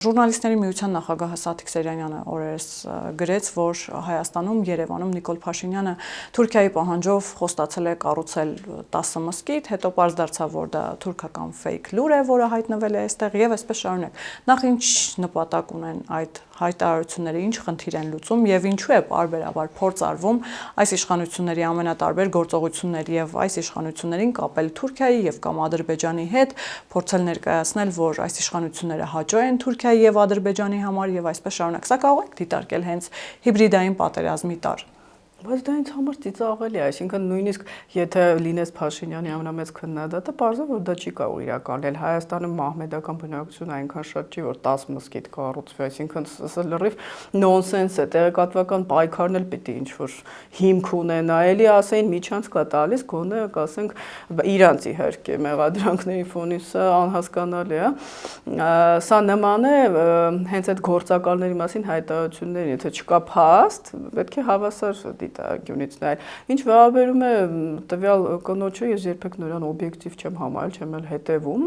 Ժուրնալիստների միության նախագահ Սաթիկ Սերյանյանը օրերս գրեց, որ Հայաստանում, Երևանում Նիկոլ Փաշինյանը Թուրքիայի պահանջով խոստացել է կառուցել 10 մզկիթ, հետո պարզ դարձավ, որ դա թուրքական fake լուր է, որը հայտնվել է այստեղ եւ այսպես շարունակ։ Նախ ինչ նպատակ ունեն այդ հայտարարությունները, ինչ խնդիր են լուծում եւ ինչու է պարբերաբար փորձ արվում այս իշխանությունների ամենատարբեր գործողությունների եւ այս իշխանություններին կապել Թուրքիայի եւ կամ Ադրբեջանի հետ, փորձել ներկայացնել, որ այս իշխանությունները հաճո են Թուրքիայի եւ Ադրբեջանի համար եւ այսպես շարունակ։ Սա կարող է դիտարկել հենց հիբրիդային պատերազմի տար։ Բայց դա ինձ համար ծիծաղելի է, այսինքն նույնիսկ եթե լինես Փաշինյանի ամենամեծ քննադատը, պարզը որ դա չի կարող իրականել։ Հայաստանում մահմեդական բնակչությունը այնքան շատ չի, որ 10 մզկիթ կառուցվի, այսինքն սա լրիվ նոնսենս է, տեղեկատվական պայքարն էլ պիտի ինչ-որ հիմք ունենա, էլի ասեին միջանց կա տալիս, գոնե կասենք իրանց իհարկե մեղադրանքների ֆոնին, սա անհասկանալի է։ Սա նման է հենց այդ գործակալների մասին հայտարարություններին, եթե չկա փաստ, պետք է հավասար դիտարկյունից նայել։ Ինչ վերաբերում է տվյալ կնոջը, ես երբեք նրան օբյեկտիվ չեմ համարել, չեմ էլ հետևում։